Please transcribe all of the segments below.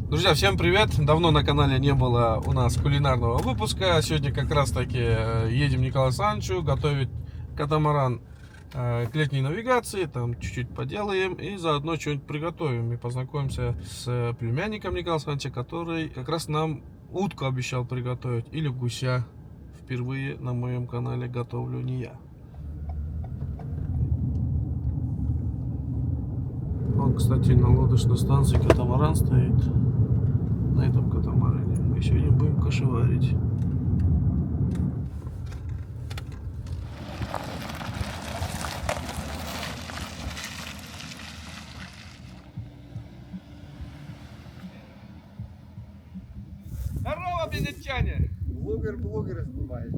Друзья, всем привет! Давно на канале не было у нас кулинарного выпуска. Сегодня как раз таки едем Николаю Александровичу готовить катамаран к летней навигации. Там чуть-чуть поделаем и заодно что-нибудь приготовим. И познакомимся с племянником Николая Александровича, который как раз нам утку обещал приготовить. Или гуся. Впервые на моем канале готовлю не я. Он, кстати, на лодочной станции катамаран стоит. На этом катамаране мы сегодня будем кашеварить. Здорово, венечане! Блогер снимает.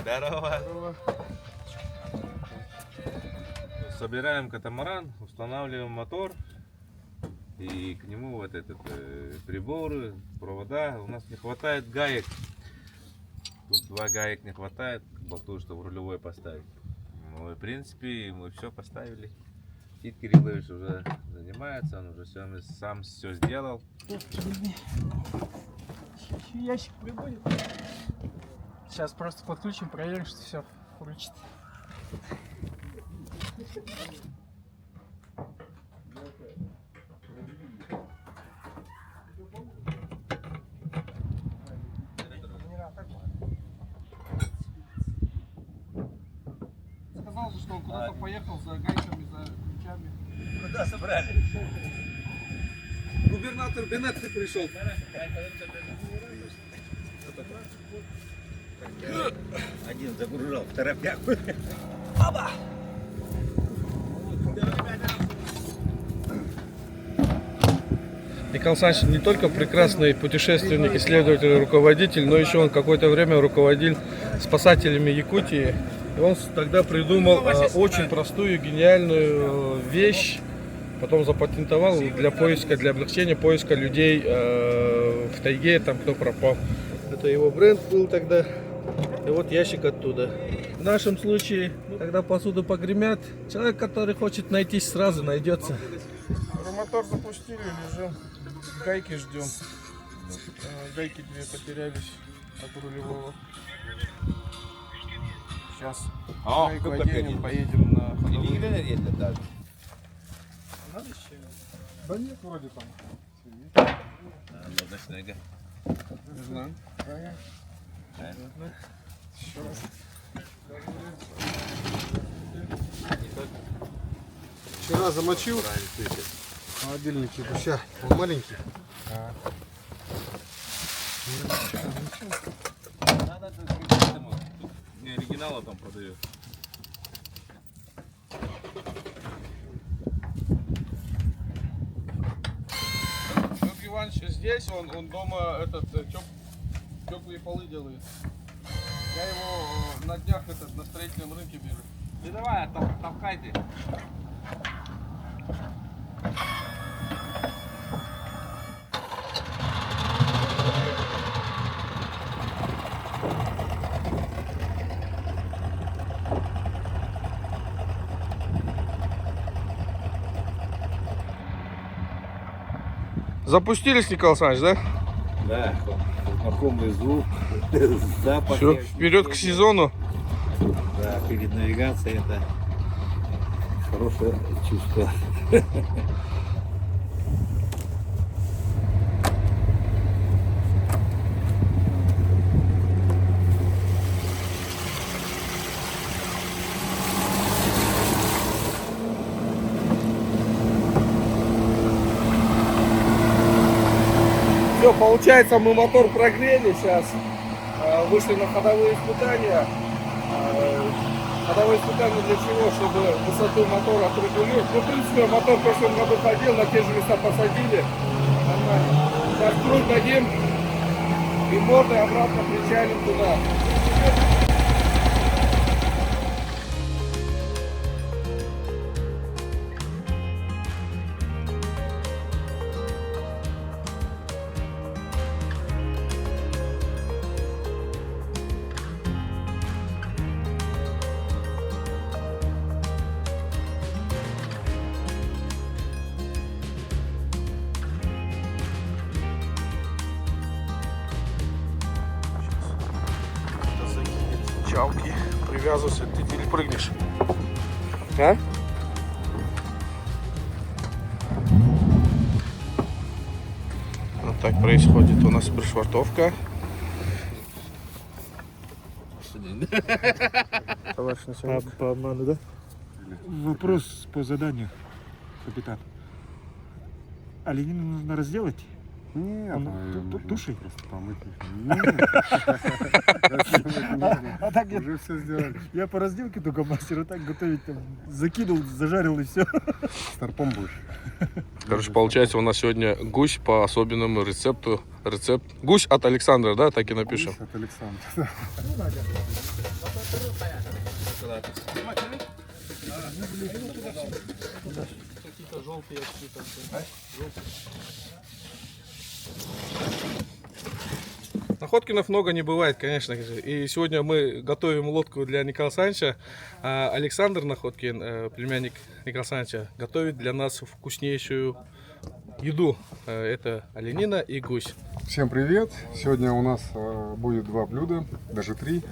Здорово. Собираем катамаран, устанавливаем мотор и к нему вот этот приборы, провода. У нас не хватает гаек. Тут 2 гаек не хватает к болту, чтобы рулевой поставить. Ну и в принципе мы все поставили. Тит Кириллович уже занимается, он уже сам все сделал. Ящик прибудет. Сейчас просто подключим, проверим, что все включит. Сказал бы, что он куда-то поехал за гайками, за ключами. Куда собрали? Губернатор Бенетти пришел. Один загружал в торопяку. Николай Александрович не только прекрасный путешественник, исследователь, руководитель, но еще он какое-то время руководил спасателями Якутии. И он тогда придумал очень простую, гениальную вещь, потом запатентовал для поиска, для облегчения поиска людей в тайге, там кто пропал. Это его бренд был тогда. И вот ящик оттуда. В нашем случае, когда посуду погремят, человек, который хочет найтись, сразу найдется. Мотор запустили, лежим, гайки ждем. Гайки 2 потерялись от рулевого. Сейчас гайку оденем, поедем на ходовую. Да нет, вроде там. Лодочная га. Не знаю. Еще раз. Вчера замочил в холодильнике гуся, он маленький. Надо не оригинала там продают. Петр Иванович здесь, он дома теплые полы делает. Я его на днях на строительном рынке вижу. Ты давай, толкай ты. Запустились, Николай Александрович, да? Да, знакомый звук, запах. Все, вперед к сезону. Да, перед навигацией это хорошее чувство. Все, получается, мы мотор прогрели сейчас. Вышли на ходовые испытания. Ходовые испытания для чего? Чтобы высоту мотора отрегулировать. Ну, в принципе, мотор в прошлом году ходил, на те же места посадили. Нормально. Сейчас круг дадим и мордой обратно причалим туда. качалки. Привязывайся, ты не прыгнешь. А? Вот так происходит у нас пришвартовка. Товарищ начальник. По обману, да? Вопрос по заданию, капитан. Оленина нужно разделать? Нет, туши? просто помыть. А так Уже все сделали. я по разделке только мастер, а так готовить там закинул, зажарил и все. Старпом будешь. Короче, получается у нас сегодня гусь по особенному рецепту. Рецепт. Гусь от Александра, да, так и напишем. От Александра. Какие-то желтые, какие-то. Находкинов много не бывает, конечно. И сегодня мы готовим лодку для Николая Александровича. А Александр Находкин, племянник Николая Александровича, готовит для нас вкуснейшую еду. Это оленина и гусь. Всем привет! Сегодня у нас будет два блюда, даже три.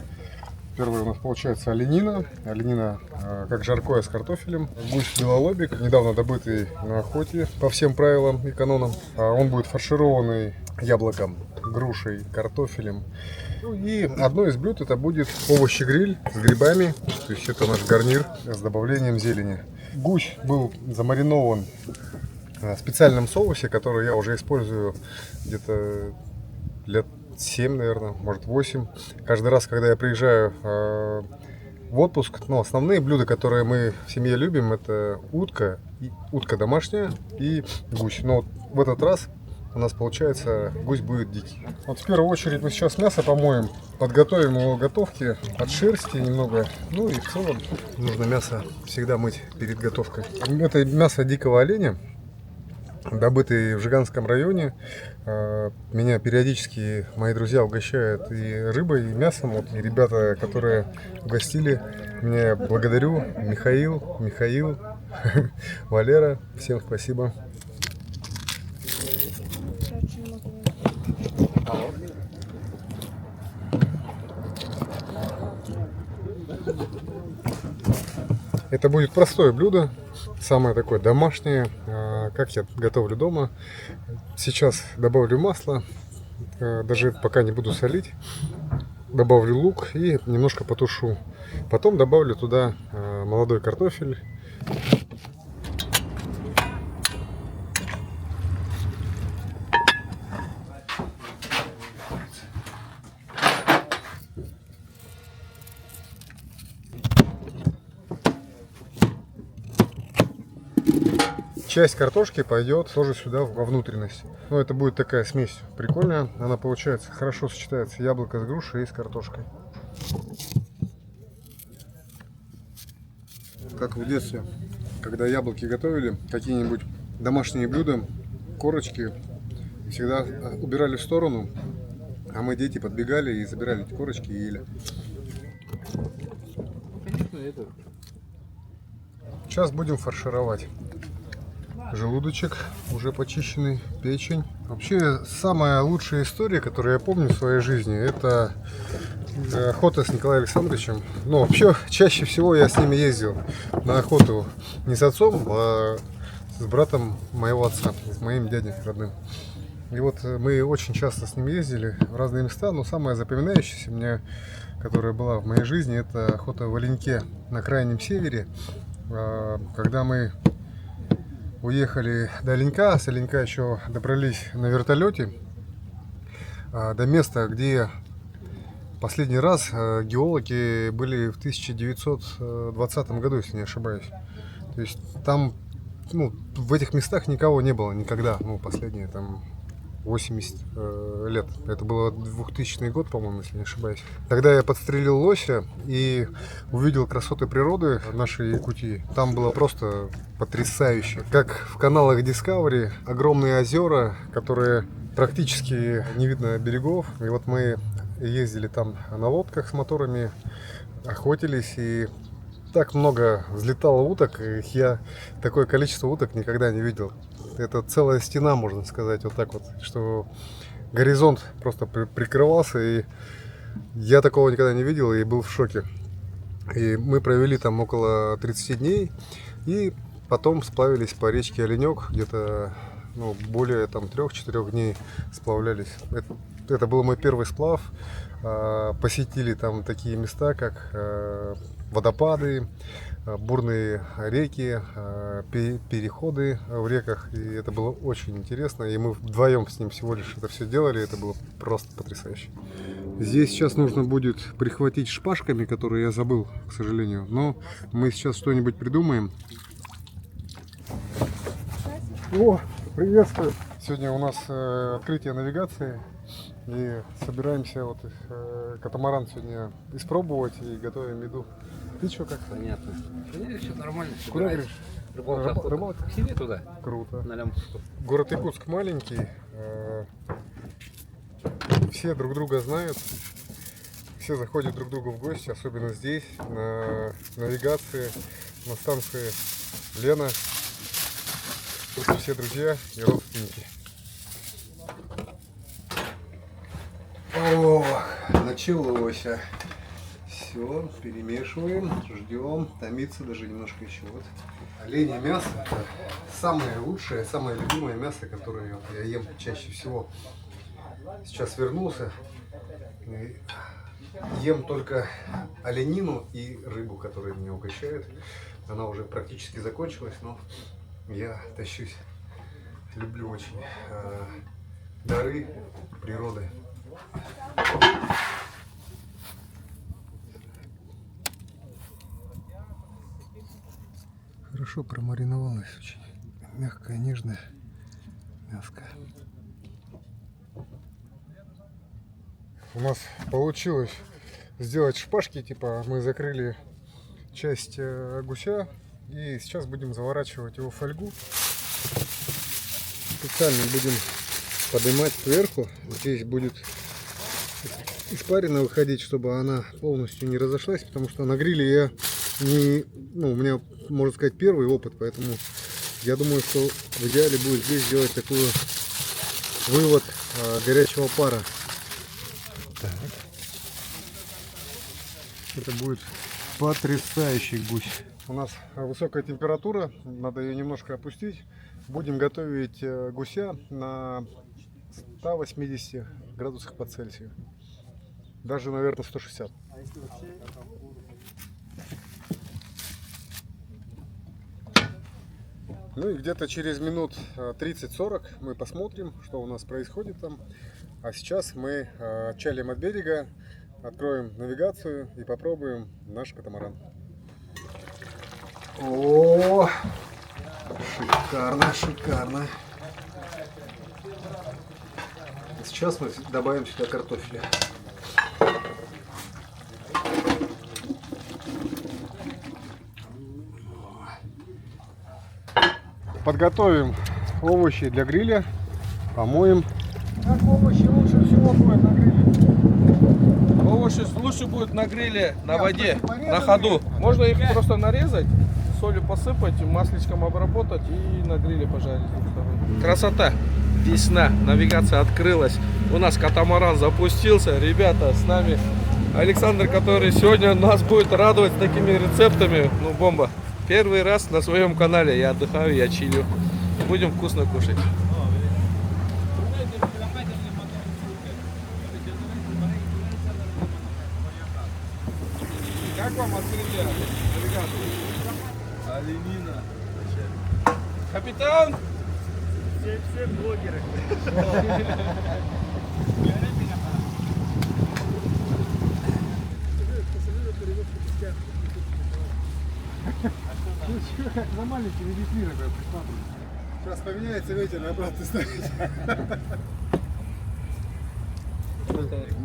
Первое у нас получается оленина. Оленина как жаркое с картофелем. Гусь белолобик, недавно добытый на охоте по всем правилам и канонам. Он будет фаршированный яблоком, грушей, картофелем. Ну и одно из блюд это будет овощи-гриль с грибами. То есть это наш гарнир с добавлением зелени. Гусь был замаринован в специальном соусе, который я уже использую где-то лет 7, наверное, может 8. Каждый раз, когда я приезжаю в отпуск, основные блюда, которые мы в семье любим, это утка, утка домашняя и гусь. Но в этот раз у нас получается гусь будет дикий. Вот в первую очередь мы сейчас мясо помоем, подготовим его к готовке от шерсти немного. Ну и в целом нужно мясо всегда мыть перед готовкой. Это мясо дикого оленя, добытый в Жиганском районе. Меня периодически мои друзья угощают и рыбой, и мясом. Вот, и ребята, которые угостили, меня благодарю. Михаил, Валера, всем спасибо. Это будет простое блюдо, самое такое домашнее, как я готовлю дома. Сейчас добавлю масло, даже пока не буду солить. Добавлю лук и немножко потушу. Потом добавлю туда молодой картофель. Часть картошки пойдет тоже сюда во внутренность. Но это будет такая смесь прикольная. Она получается хорошо сочетается яблоко с грушей и с картошкой. Как в детстве, когда яблоки готовили, какие-нибудь домашние блюда, корочки всегда убирали в сторону, а мы, дети, подбегали и забирали эти корочки и ели. Сейчас будем фаршировать. Желудочек уже почищенный, печень. Вообще, самая лучшая история, которую я помню в своей жизни, это охота с Николаем Александровичем. Ну, вообще, чаще всего я с ними ездил на охоту не с отцом, а с братом моего отца, с моим дядей родным. И вот мы очень часто с ним ездили в разные места, но самая запоминающаяся мне, которая была в моей жизни, это охота в Оленьке на крайнем севере, когда мы уехали до Оленька, с Оленька еще добрались на вертолете до места, где последний раз геологи были в 1920 году, если не ошибаюсь. То есть там, в этих местах никого не было никогда, последние там 80 лет. Это было 2000 год, по-моему, если не ошибаюсь. Тогда я подстрелил лося и увидел красоты природы нашей Якутии. Там было просто потрясающе. Как в каналах Discovery, огромные озера, которые практически не видно берегов. И вот мы ездили там на лодках с моторами, охотились, и так много взлетало уток, и я такое количество уток никогда не видел. Это целая стена, можно сказать, вот так вот, что горизонт просто прикрывался, и Я такого никогда не видел и был в шоке. И мы провели там около 30 дней и потом сплавились по речке Оленек, где-то более там 3-4 дней сплавлялись. Это был мой первый сплав. Посетили там такие места, как водопады, бурные реки, переходы в реках. И это было очень интересно. И мы вдвоем с ним всего лишь это все делали. Это было просто потрясающе. Здесь сейчас нужно будет прихватить шпажками, которые я забыл, к сожалению. Но мы сейчас что-нибудь придумаем. О, приветствую! Сегодня у нас открытие навигации. И собираемся катамаран сегодня испробовать и готовим еду. Ты что, как? Понятно. Все нормально. Куда говоришь? Рыбалка. К себе туда. Круто. На Лямпуску. Город Якутск маленький. Все друг друга знают. Все заходят друг к другу в гости, особенно здесь, на навигации, на станции Лена. Тут все друзья и родственники. О, началось. Все, перемешиваем, ждем, томится даже немножко еще. Вот. Оленье мясо — это самое лучшее, самое любимое мясо, которое я ем чаще всего. Сейчас вернулся, и ем только оленину и рыбу, которая меня угощает. Она уже практически закончилась, но я тащусь. Люблю очень дары природы. Хорошо промариновалась, очень мягкая, нежная мяско. У нас получилось сделать шпажки, типа мы закрыли часть гуся и сейчас будем заворачивать его в фольгу. Специально будем поднимать сверху. Здесь будет испарина выходить, чтобы она полностью не разошлась, потому что на гриле я не, у меня, можно сказать, первый опыт, поэтому я думаю, что в идеале будет здесь сделать такой вывод горячего пара. Так. Это будет потрясающий гусь. У нас высокая температура, надо ее немножко опустить. Будем готовить гуся на 180 градусах по Цельсию. Даже, наверное, 160. Ну и где-то через минут 30-40 мы посмотрим, что у нас происходит там. А сейчас мы отчалим от берега, откроем навигацию и попробуем наш катамаран. О, шикарно, шикарно. Сейчас мы добавим сюда картофеля. Подготовим овощи для гриля, помоем. Как овощи лучше всего будет на гриле? Овощи лучше будут на гриле, на воде, на ходу. Можно их просто нарезать, солью посыпать, масличком обработать и на гриле пожарить. Красота! Весна, навигация открылась. У нас катамаран запустился. Ребята, с нами Александр, который сегодня нас будет радовать такими рецептами. Ну, бомба. Первый раз на своем канале я отдыхаю, я чилю. Будем вкусно кушать. Как вам открытие? Оленина. Капитан! Все блогеры. На маленький видеофильм присматривай. Сейчас поменяется ветер, на обратно ставить.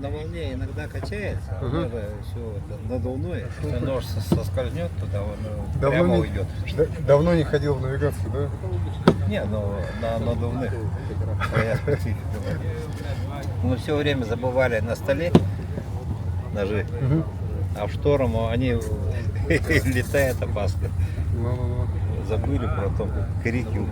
На волне иногда качается, Ага. все надувное. Если нож соскользнет, туда он Давно прямо не- уйдет. Давно не ходил в навигацию, да? Не, ну на надувных своя специфика. Мы все время забывали на столе ножи, а в шторм они летают опасно. Ну. Забыли про то, крики.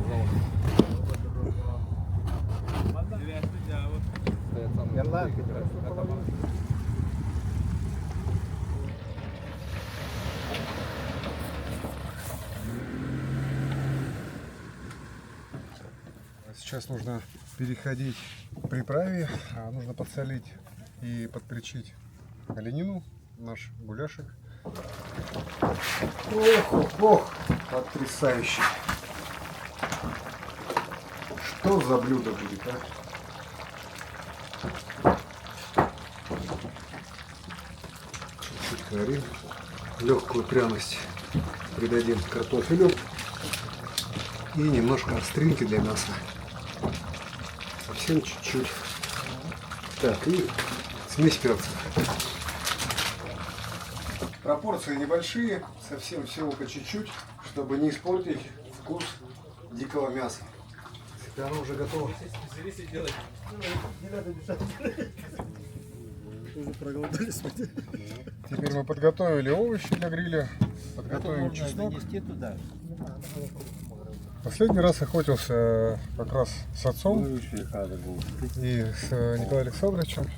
сейчас нужно переходить к приправе. Нужно подсолить и подперчить оленину, наш гуляшек. Ох, потрясающе. Что за блюдо будет, а? Чуть-чуть карри, легкую пряность придадим картофелю и немножко остринки для мяса. Совсем чуть-чуть. Так, и смесь перцев. Пропорции небольшие, совсем всего по чуть-чуть, чтобы не испортить вкус дикого мяса. Теперь оно уже готово. Уже проголодались. Теперь мы подготовили овощи для гриля, подготовим чеснок. туда. Последний раз охотился как раз с отцом и с Николаем Александровичем.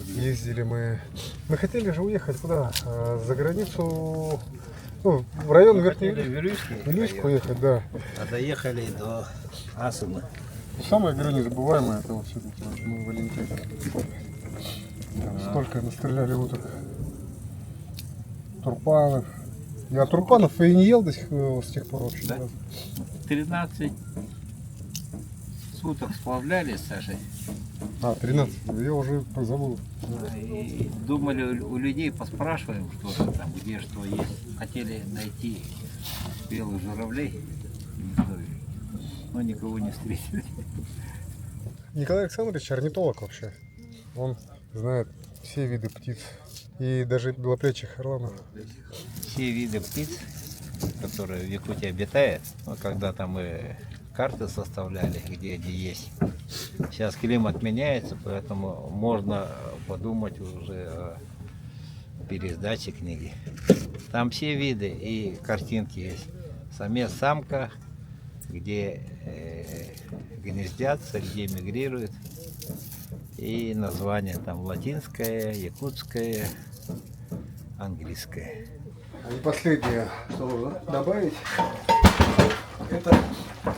Ездили мы. Мы хотели же уехать куда? За границу, ну, в район Верхней Вилюйск уехать, да. А доехали до Асуна. Самое, говорю, незабываемое, это вот все-таки мы в Оленте. Столько настреляли уток. Турпанов. Я турпанов и не ел с тех пор вообще. Да? 13 суток сплавляли с Сашей. 13. Я уже забыл. И думали, у людей поспрашиваем, что там, где что есть. Хотели найти белых журавлей, но никого не встретили. Николай Александрович орнитолог вообще. Он знает все виды птиц. И даже белоплечих орланов. Все виды птиц, которые в Якутии обитают, ну, когда-то мы карты составляли, где они есть. Сейчас климат меняется, поэтому можно подумать уже о пересдаче книги. Там все виды и картинки есть. Самец-самка, где гнездятся, где мигрируют. И название там латинское, якутское, английское. И последнее, что нужно добавить, это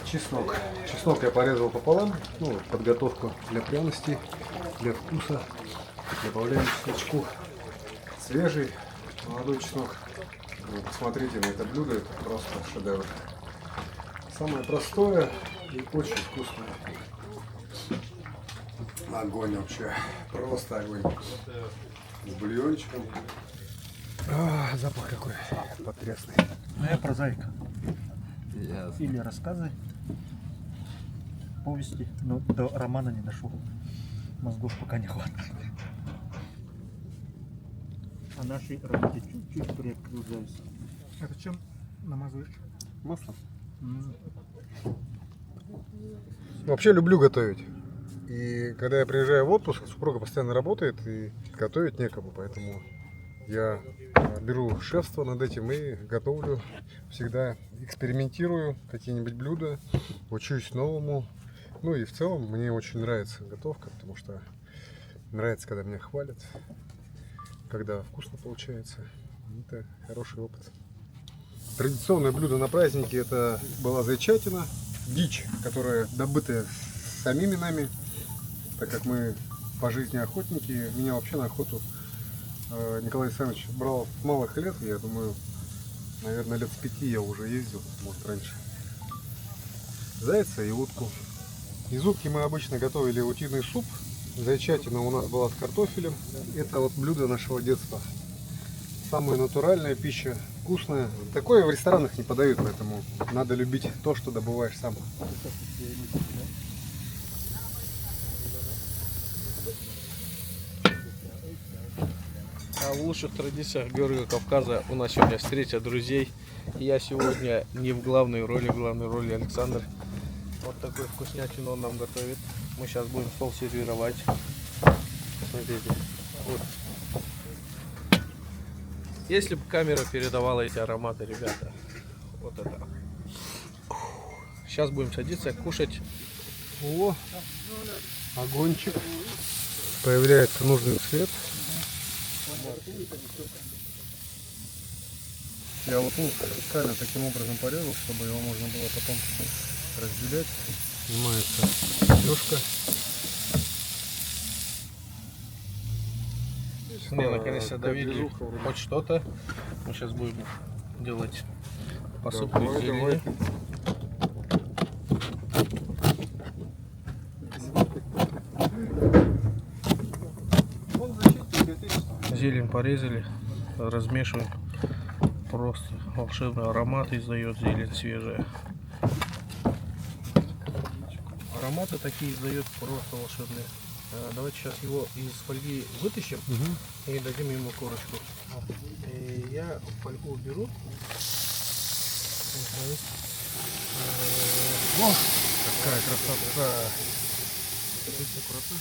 чеснок. Чеснок я порезал пополам, ну, подготовку для пряности, для вкуса. Добавляем чесночку. Свежий, молодой чеснок. Вы посмотрите на это блюдо, это просто шедевр. Самое простое и очень вкусное. Огонь вообще, просто огонь. С бульончиком. Запах какой потрясный. Ну я прозаик. Или рассказы, повести, но до романа не дошел. Мозгов пока не хватает. А нашей работе чуть-чуть приоткрываются. Это чем намазываешь? Масло. Вообще люблю готовить. И когда я приезжаю в отпуск, супруга постоянно работает и готовить некому, поэтому я беру шефство над этим и готовлю. Всегда экспериментирую какие-нибудь блюда, учусь новому. Ну и в целом мне очень нравится готовка, потому что нравится, когда меня хвалят, когда вкусно получается. Это хороший опыт. Традиционное блюдо на празднике это была зайчатина, дичь, которая добытая самими нами, так как мы по жизни охотники. Меня вообще на охоту Николай Александрович брал с малых лет, я думаю, наверное, лет с 5 я уже ездил, может раньше. Зайца и утку. Из утки мы обычно готовили утиный суп, зайчатина у нас была с картофелем. Это вот блюдо нашего детства. Самая натуральная пища, вкусная. Такое в ресторанах не подают, поэтому надо любить то, что добываешь сам. А в лучших традициях Георгия Кавказа у нас сегодня встреча друзей. И я сегодня не в главной роли Александр. Вот такой вкуснятину он нам готовит. Мы сейчас будем стол сервировать. Смотрите. Вот. Если бы камера передавала эти ароматы, ребята, вот это. Сейчас будем садиться кушать. О, огончик. Появляется нужный цвет. Я вот специально таким образом порезал, чтобы его можно было потом разделять. Снимается сидушка. Не, наконец-то довели хоть что-то. Мы сейчас будем делать посыпку из зелени. Зелень порезали, размешиваем. Просто волшебный аромат издает зелень свежая. Ароматы такие издает просто волшебные. Давайте сейчас его из фольги вытащим и дадим ему корочку. И я фольгу беру. О, какая красота! Аккуратно.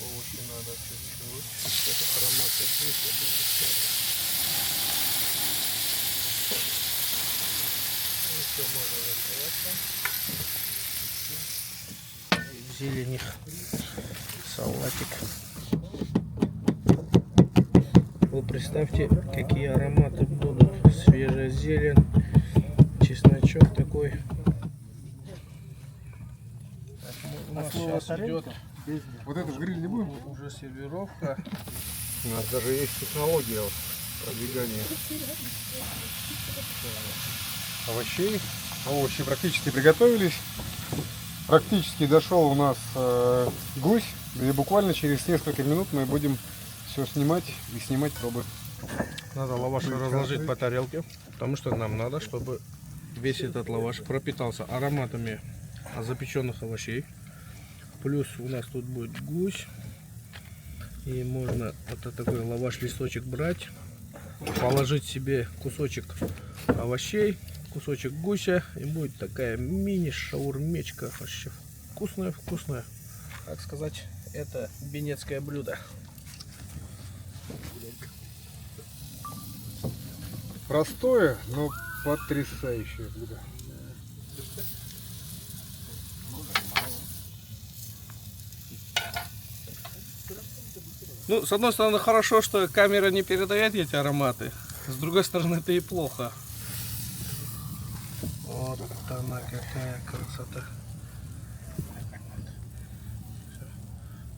Овощи надо чуть-чуть. Это аромат все можно закрываться. Зелень, салатик. Вы представьте, какие ароматы будут. Свежая зелень, чесночок такой. Так, у нас сейчас идет Вот это в гриль не будем? уже сервировка. У нас даже есть технология продвигания овощей. Овощи практически приготовились. Практически дошел у нас гусь. И буквально через несколько минут мы будем все снимать и снимать пробы. Надо лаваш разложить по тарелке, потому что нам надо, чтобы весь этот лаваш пропитался ароматами запеченных овощей. Плюс у нас тут будет гусь. И можно вот такой лаваш-листочек брать, положить себе кусочек овощей, кусочек гуся, и будет такая мини-шаурмечка. Вообще вкусная. Так сказать, это венецкое блюдо. Простое, но потрясающее блюдо. Ну, с одной стороны, хорошо, что камера не передает эти ароматы. С другой стороны, это и плохо. Вот она какая красота.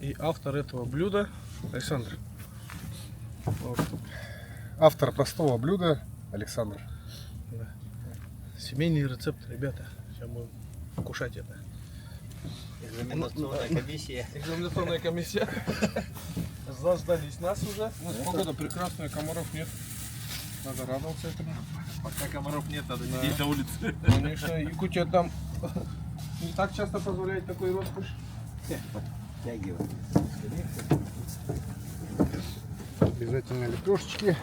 И автор этого блюда Александр. Вот. Автор простого блюда Александр. Да. Семейный рецепт, ребята. Сейчас будем кушать это. Экзаменационная комиссия. Экзаменационная комиссия. Заждались нас уже. У нас погода прекрасная, комаров нет. Надо радоваться этому. Пока комаров нет, надо Да. сидеть на улице. Конечно, Якутия там не так часто позволяет такой роскошь. Подтягивай. Обязательно лепешечки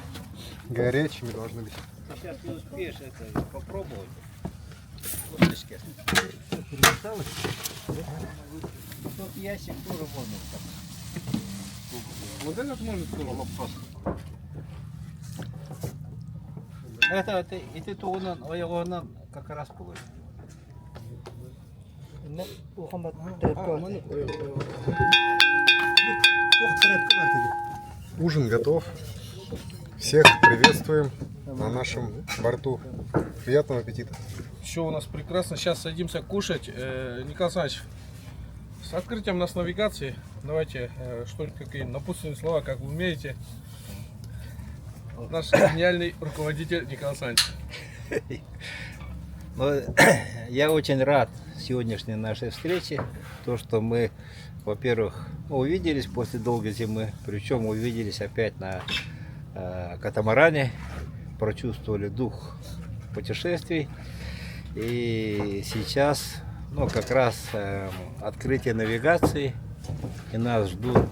горячими должны быть. Сейчас не успеешь это попробовать. Косточки. Тот ящик тоже можно. Вот этот может Это и ты то он как раз получил. Ужин готов. Всех приветствуем на нашем борту. Приятного аппетита. Все у нас прекрасно. Сейчас садимся кушать. Николай Александрович, с открытием нас навигации. Давайте что-нибудь, какие напутственные слова, как вы умеете. Наш гениальный руководитель Николай Александрович. Ну, я очень рад сегодняшней нашей встрече. То, что мы, во-первых, увиделись после долгой зимы, причем увиделись опять на катамаране, прочувствовали дух путешествий. И сейчас, ну, как раз открытие навигации, и нас ждут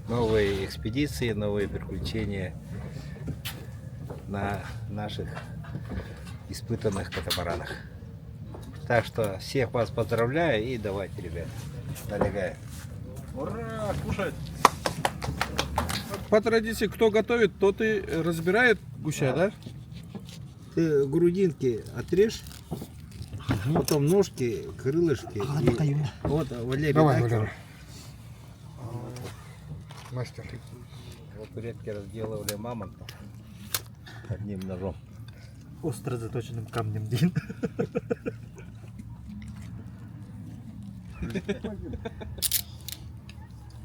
новые экспедиции, новые приключения на наших испытанных катамаранах. Так что всех вас поздравляю и давайте, ребят, налегаем. Ура, кушать! По традиции, кто готовит, тот и разбирает гуся, да? Ты грудинки отрежь, потом ножки, крылышки. И... Вот, Валерий, Давай, да? Валера. Мастер. Вот предки разделывали мамонтов одним ножом. остро заточенным камнем, Дин.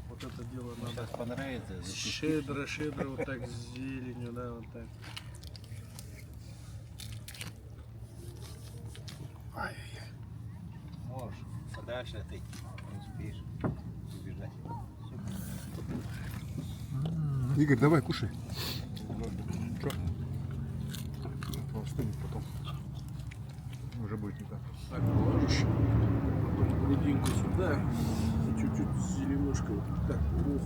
Вот это дело Сейчас понравится. щедро, вот так с зеленью, да, вот так. Можешь подальше отойти. Не успеешь убежать. Игорь, давай, кушай. Что? Остынет потом. Уже будет не так. Так, положишь, потом грудинку сюда и чуть-чуть с зеленушкой. Так, ух.